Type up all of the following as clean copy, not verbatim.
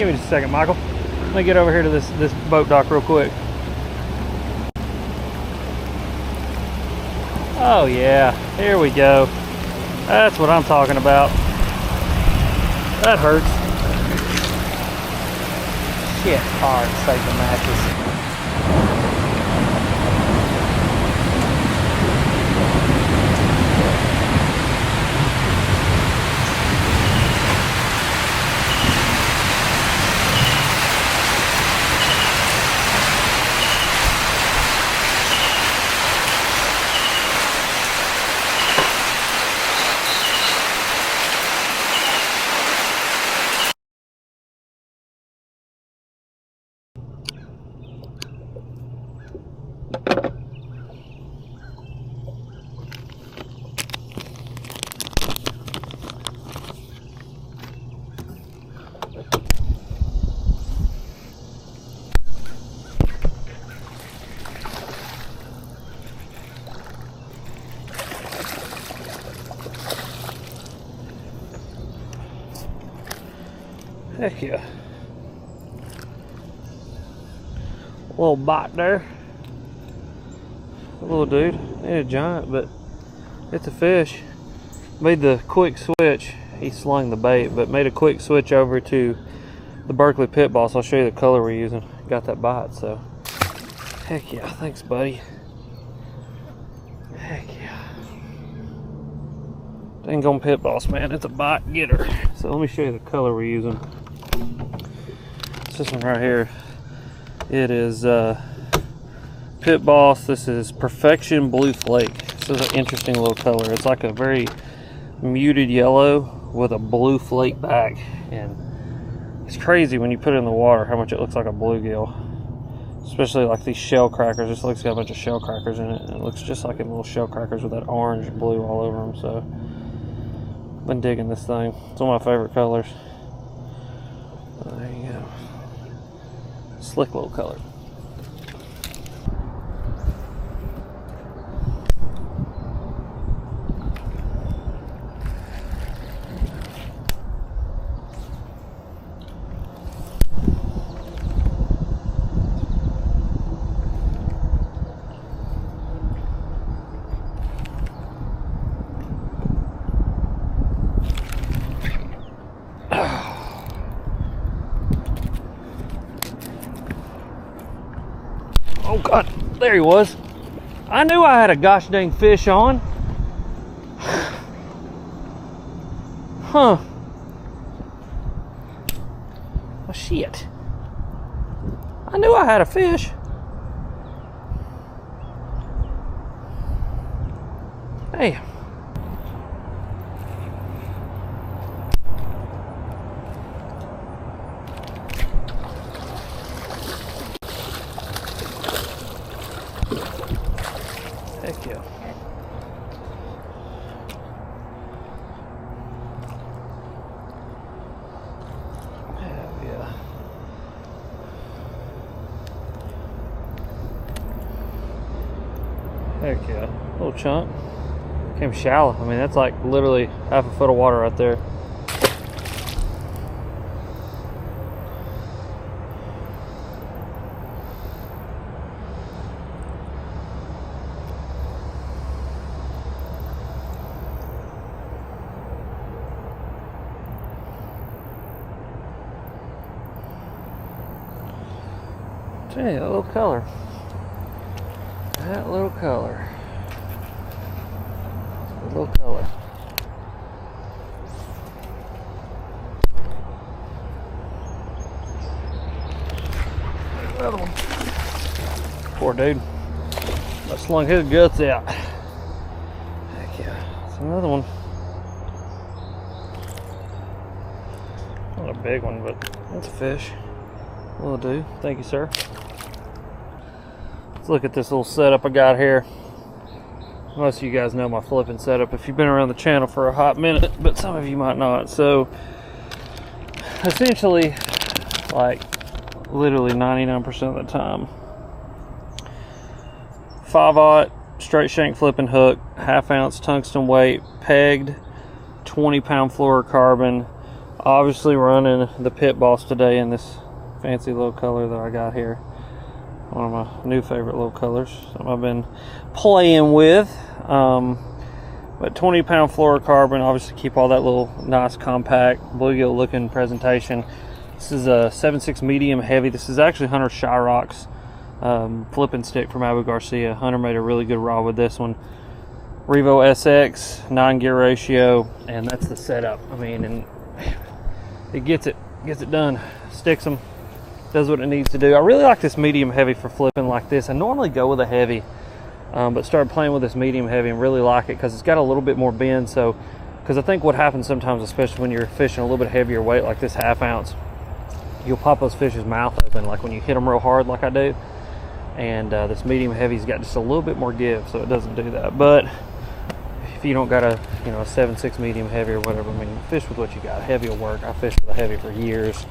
Give me just a second, Michael. Let me get over here to this boat dock real quick. Oh yeah, here we go. That's what I'm talking about. That hurts. Shit, hard, save the matches. Heck yeah. A little bite there. A little dude. Ain't a giant, but it's a fish. Made the quick switch. He slung the bait, but made a quick switch over to the Berkley pit boss. I'll show you the color we're using. Got that bite, so. Heck yeah. Thanks, buddy. Heck yeah. Dang on pit boss, man. It's a bite getter. So let me show you the color we're using. This one right here, it is Pit Boss. This is Perfection Blue Flake. This is an interesting little color. It's like a very muted yellow with a blue flake back, and it's crazy when you put it in the water how much it looks like a bluegill, especially like these shell crackers. This looks like a bunch of shell crackers in it, and it looks just like a little shell crackers with that orange and blue all over them. So been digging this thing. It's one of my favorite colors. There you go. Slick little color. Oh God, there he was. I knew I had a gosh dang fish on. Huh. Oh shit. I knew I had a fish. Hey. Heck yeah. Hell yeah. Heck yeah. Little chunk. Came shallow. I mean, that's like literally half a foot of water right there. Hey, that little color. That little color. A little color. Another one. Poor dude. I slung his guts out. Heck yeah. It's another one. Not a big one, but that's a fish. Will do. Thank you, sir. Let's look at this little setup I got here. Most of you guys know my flipping setup if you've been around the channel for a hot minute, but some of you might not. So essentially, like literally 99% of the time, 5/0 straight shank flipping hook, 1/2 ounce tungsten weight, pegged, 20 pound fluorocarbon, Obviously running the Pit Boss today in this fancy little color that I got here. One of my new favorite little colors. Something I've been playing with. But 20-pound fluorocarbon, obviously keep all that little nice compact bluegill looking presentation. This is a 7.6 medium heavy. This is actually Hunter Shyrock's flipping stick from Abu Garcia. Hunter made a really good rod with this one. Revo SX, 9-gear ratio, and that's the setup. I mean, and it gets it done. Sticks them, does what it needs to do. I really like this medium heavy for flipping like this. I normally go with a heavy, but started playing with this medium heavy and really like it because it's got a little bit more bend. So, because I think what happens sometimes, especially when you're fishing a little bit heavier weight like this 1/2 ounce, you'll pop those fish's mouth open like when you hit them real hard like I do. And this medium heavy's got just a little bit more give, so it doesn't do that. But if you don't got a 7.6 medium heavy or whatever, I mean, fish with what you got. Heavy will work. I fished with a heavy for years.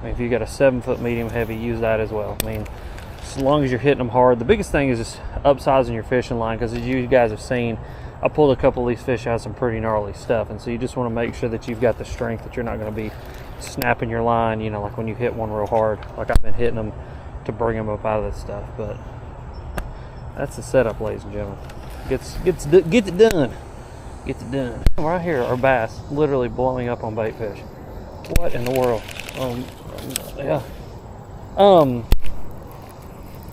I mean, if you got a 7-foot medium heavy, use that as well. I mean, as long as you're hitting them hard. The biggest thing is just upsizing your fishing line, because as you guys have seen, I pulled a couple of these fish out of some pretty gnarly stuff, and so you just want to make sure that you've got the strength, that you're not going to be snapping your line, like when you hit one real hard, like I've been hitting them to bring them up out of this stuff. But that's the setup, ladies and gentlemen. Gets it done. Gets it done. Right here are bass literally blowing up on baitfish. What in the world? Yeah.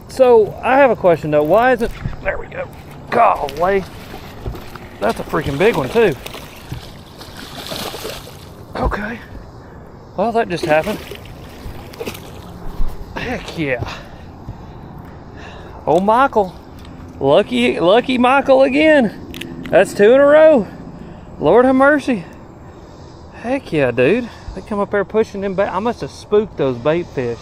So I have a question though. Why isn't there we go. Golly. That's a freaking big one too. Okay. Well, that just happened. Heck yeah. Oh, Michael. Lucky Michael again. That's 2 in a row. Lord have mercy. Heck yeah, dude. They come up there pushing them bait. I must have spooked those bait fish.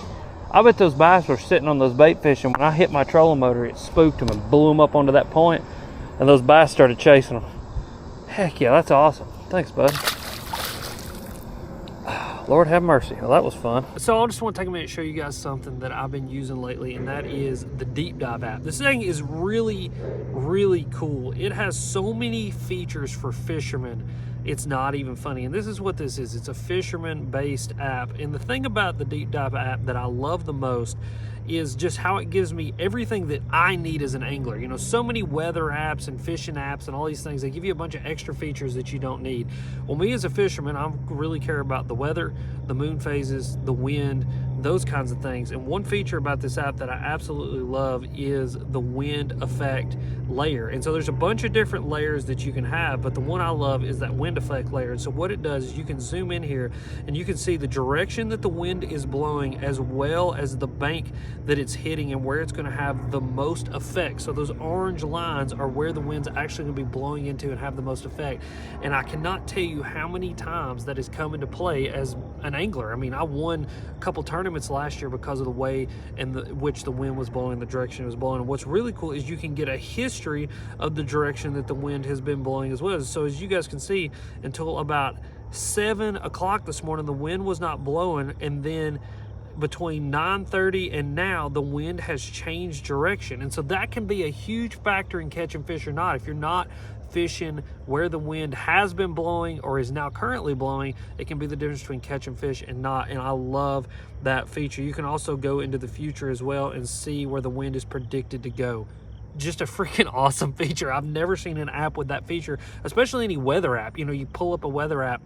I bet those bass were sitting on those bait fish, and when I hit my trolling motor, it spooked them and blew them up onto that point, and those bass started chasing them. Heck yeah, that's awesome. Thanks, bud. Lord have mercy. Well, that was fun. So I just want to take a minute and show you guys something that I've been using lately, and that is the Deep Dive app. This thing is really, really cool. It has so many features for fishermen. It's not even funny. And this is what this is. It's a fisherman-based app. And the thing about the Deep Dive app that I love the most is just how it gives me everything that I need as an angler. So many weather apps and fishing apps and all these things, they give you a bunch of extra features that you don't need. Well, me as a fisherman, I really care about the weather, the moon phases, the wind, those kinds of things. And one feature about this app that I absolutely love is the wind effect layer. And so there's a bunch of different layers that you can have, but the one I love is that wind effect layer. And so what it does is you can zoom in here and you can see the direction that the wind is blowing, as well as the bank that it's hitting and where it's going to have the most effect. So those orange lines are where the wind's actually going to be blowing into and have the most effect. And I cannot tell you how many times that has come into play as an angler. I mean, I won a couple tournaments last year because of the way in which the wind was blowing, the direction it was blowing. And what's really cool is you can get a history of the direction that the wind has been blowing as well. So as you guys can see, until about 7 o'clock this morning, the wind was not blowing, and then between 9:30 and now, the wind has changed direction. And so that can be a huge factor in catching fish or not. If you're not fishing where the wind has been blowing or is now currently blowing, it can be the difference between catching fish and not. And I love that feature. You can also go into the future as well and see where the wind is predicted to go. Just a freaking awesome feature. I've never seen an app with that feature, especially any weather app. You pull up a weather app.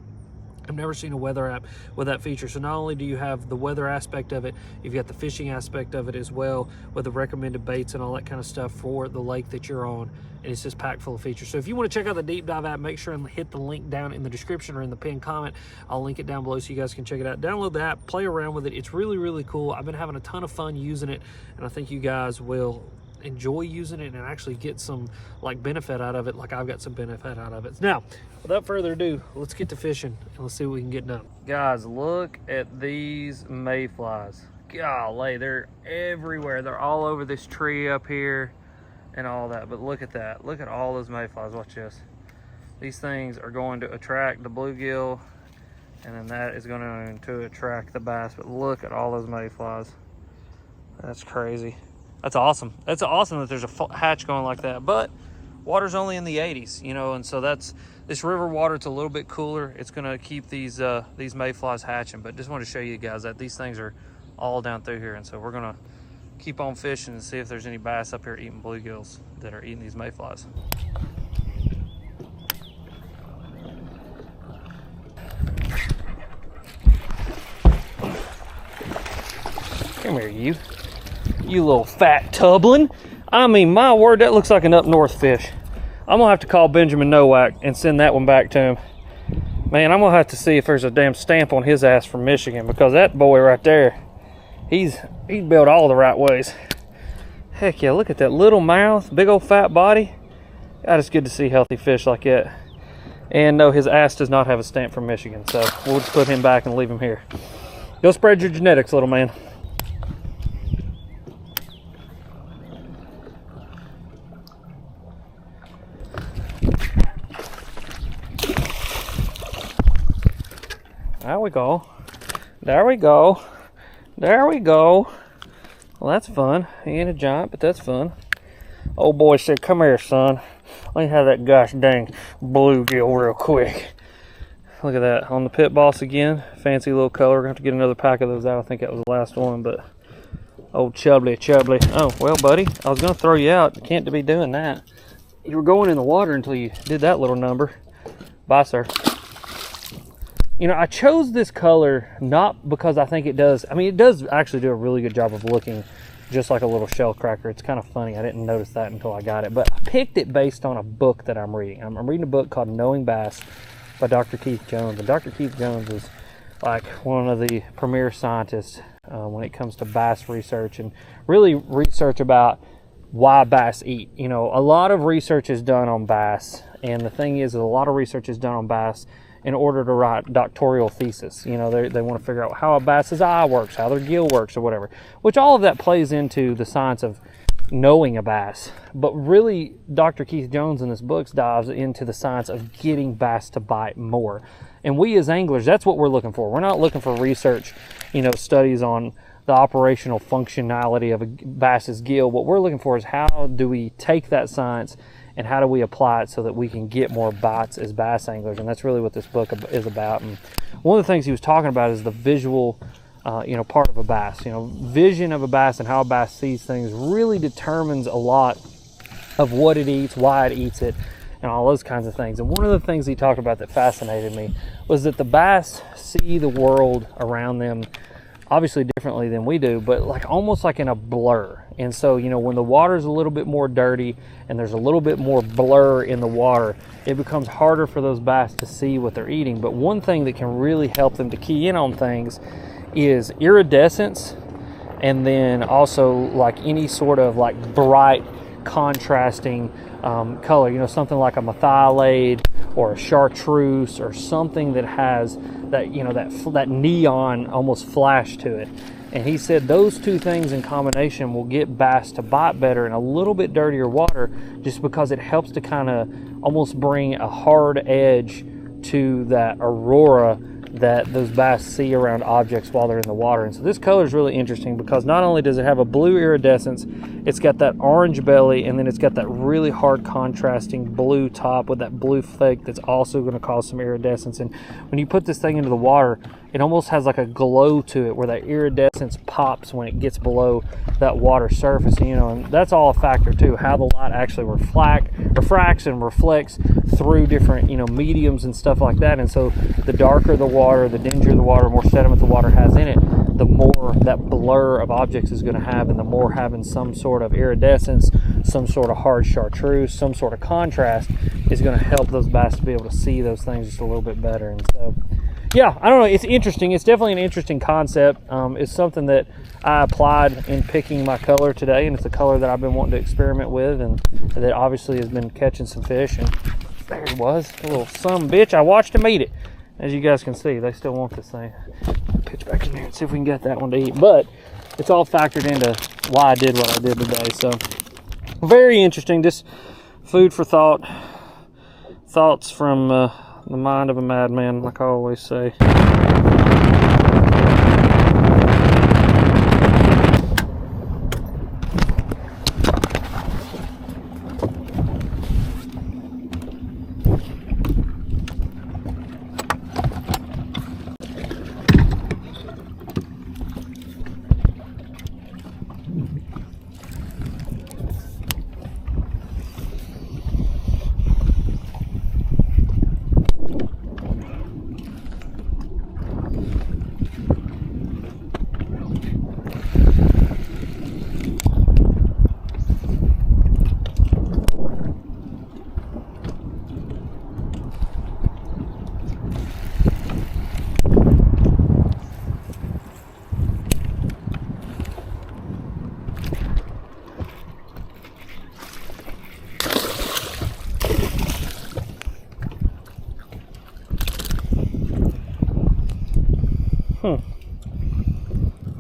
I've never seen a weather app with that feature. So not only do you have the weather aspect of it, you've got the fishing aspect of it as well, with the recommended baits and all that kind of stuff for the lake that you're on. And it's just packed full of features. So if you want to check out the Deep Dive app, make sure and hit the link down in the description or in the pinned comment. I'll link it down below so you guys can check it out. Download the app, play around with it. It's really, really cool. I've been having a ton of fun using it, and I think you guys will enjoy using it and actually get some benefit out of it, like I've got some benefit out of it. Now, without further ado, let's get to fishing and let's see what we can get done. Guys, look at these mayflies. Golly, they're everywhere. They're all over this tree up here and all that. But look at that. Look at all those mayflies. Watch this. These things are going to attract the bluegill, and then that is going to attract the bass. But look at all those mayflies. That's crazy. That's awesome. That's awesome that there's a hatch going like that. But water's only in the 80s, you know, and so that's, this river water, it's a little bit cooler. It's gonna keep these mayflies hatching. But just wanted to show you guys that these things are all down through here, and so we're gonna keep on fishing and see if there's any bass up here eating bluegills that are eating these mayflies. Come here, you little fat tublin. I mean, my word, that looks like an up north fish. I'm gonna have to call Benjamin Nowak and send that one back to him. Man, I'm gonna have to see if there's a damn stamp on his ass from Michigan, because that boy right there, he's built all the right ways. Heck yeah, look at that little mouth, big old fat body. God, it's good to see healthy fish like that. And no, his ass does not have a stamp from Michigan, so we'll just put him back and leave him here. Go spread your genetics, little man. There we go. There we go. There we go. Well, that's fun. He ain't a giant, but that's fun. Old boy said, come here, son. Let me have that gosh dang bluegill real quick. Look at that. On the pit boss again. Fancy little color. We're going to have to get another pack of those out. I think that was the last one, but old chubbly. Oh, well, buddy, I was going to throw you out. You can't be doing that. You were going in the water until you did that little number. Bye, sir. You know, I chose this color not because I think it does, I mean, it does actually do a really good job of looking just like a little shell cracker. It's kind of funny. I didn't notice that until I got it. But I picked it based on a book that I'm reading. I'm reading a book called Knowing Bass by Dr. Keith Jones. And Dr. Keith Jones is like one of the premier scientists when it comes to bass research and really research about why bass eat. You know, a lot of research is done on bass. And the thing is, a lot of research is done on bass in order to write doctoral thesis. You know, they want to figure out how a bass's eye works, how their gill works, or whatever, which all of that plays into the science of knowing a bass. But really, Dr. Keith Jones in this book dives into the science of getting bass to bite more. And we as anglers, that's what we're looking for. We're not looking for research, you know, studies on the operational functionality of a bass's gill. What we're looking for is how do we take that science and how do we apply it so that we can get more bites as bass anglers. And that's really what this book is about. And one of the things he was talking about is the visual you know, part of a bass. You know, vision of a bass and how a bass sees things really determines a lot of what it eats, why it eats it, and all those kinds of things. And one of the things he talked about that fascinated me was that the bass see the world around them obviously differently than we do, but like almost like in a blur. And so, you know, when the water's a little bit more dirty and there's a little bit more blur in the water, it becomes harder for those bass to see what they're eating. But one thing that can really help them to key in on things is iridescence, and then also like any sort of like bright contrasting color, you know, something like a methylate or a chartreuse or something that has that, you know, that neon almost flash to it. And he said those two things in combination will get bass to bite better in a little bit dirtier water, just because it helps to kind of almost bring a hard edge to that aurora that those bass see around objects while they're in the water. And so this color is really interesting because not only does it have a blue iridescence, it's got that orange belly, and then it's got that really hard contrasting blue top with that blue flake that's also going to cause some iridescence. And when you put this thing into the water, it almost has like a glow to it where that iridescence pops when it gets below that water surface. You know, and that's all a factor too, how the light actually refracts and reflects through different, you know, mediums and stuff like that. And so the darker the water, the dingier the water, more sediment the water has in it, the more that blur of objects is going to have, and the more having some sort of iridescence, some sort of hard chartreuse, some sort of contrast is going to help those bass to be able to see those things just a little bit better. And so, yeah, I don't know, it's interesting. It's definitely an interesting concept. It's something that I applied in picking my color today, and it's a color that I've been wanting to experiment with, and that obviously has been catching some fish. And there he was, a little son bitch. I watched him eat it. As you guys can see, they still want this thing. Pitch back in here and see if we can get that one to eat. But it's all factored into why I did what I did today. So very interesting. Just food for thought. Thoughts from the mind of a madman, like I always say.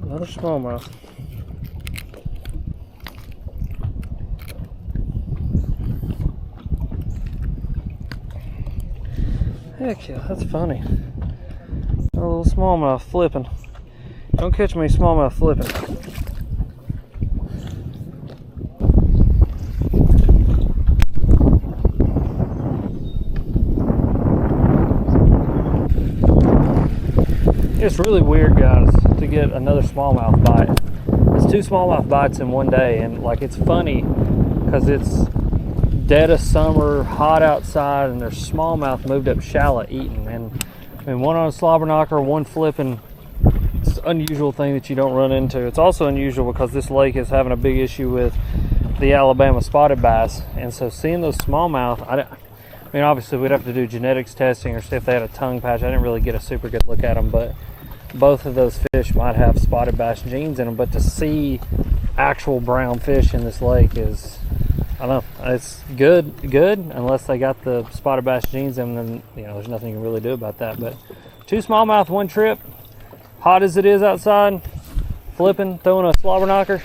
Another smallmouth. Heck yeah, that's funny. A little smallmouth flipping. Don't catch me smallmouth flipping. It's really weird, guys, to get another smallmouth bite. It's 2 smallmouth bites in one day, and like it's funny because it's dead of summer, hot outside, and there's smallmouth moved up shallow eating. And I mean, one on a slobber knocker, one flipping. It's an unusual thing that you don't run into. It's also unusual because this lake is having a big issue with the Alabama spotted bass, and so seeing those smallmouth, I mean, obviously we'd have to do genetics testing or see if they had a tongue patch. I didn't really get a super good look at them, but both of those fish might have spotted bass genes in them. But to see actual brown fish in this lake is, I don't know, it's good unless they got the spotted bass genes in them. Then, you know, there's nothing you can really do about that. But 2 smallmouth, 1 trip, hot as it is outside, flipping, throwing a slobber knocker.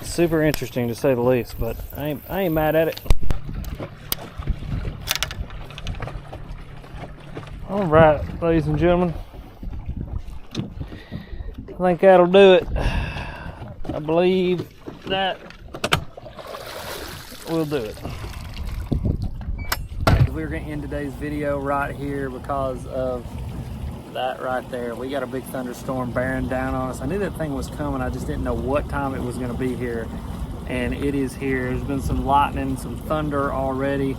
Super interesting to say the least, but I ain't mad at it. All right, ladies and gentlemen, I think that'll do it. I believe that will do it. We're going to end today's video right here because of that right there. We got a big thunderstorm bearing down on us. I knew that thing was coming. I just didn't know what time it was going to be here, and it is here. There's been some lightning, some thunder already,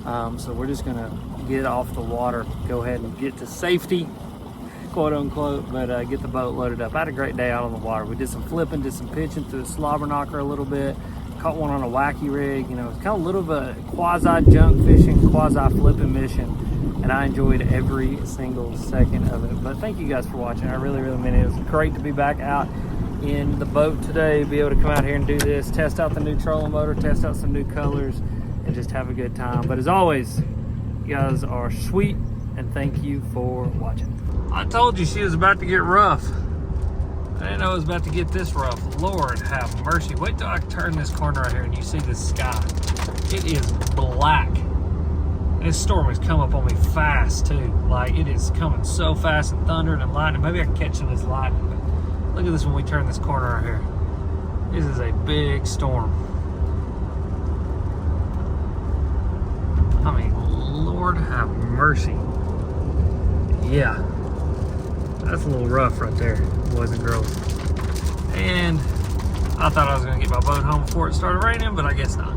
so we're just going to get off the water, go ahead and get to safety, quote unquote, but get the boat loaded up. I had a great day out on the water. We did some flipping, did some pitching through the slobber knocker a little bit, caught one on a wacky rig. You know, it's kind of a little bit of quasi junk fishing, quasi flipping mission, and I enjoyed every single second of it. But thank you guys for watching. I really mean it. It was great to be back out in the boat today, be able to come out here and do this, test out the new trolling motor, test out some new colors, and just have a good time. But as always, you guys are sweet, and thank you for watching. I told you she was about to get rough. I didn't know it was about to get this rough. Lord have mercy. Wait till I turn this corner right here and you see the sky. It is black. And this storm has come up on me fast too. Like, it is coming so fast and thundering and lightning. Maybe I can catch some of this lightning, but look at this when we turn this corner right here. This is a big storm. I mean, Lord have mercy. Yeah, that's a little rough right there, boys and girls. And I thought I was gonna get my boat home before it started raining, but I guess not.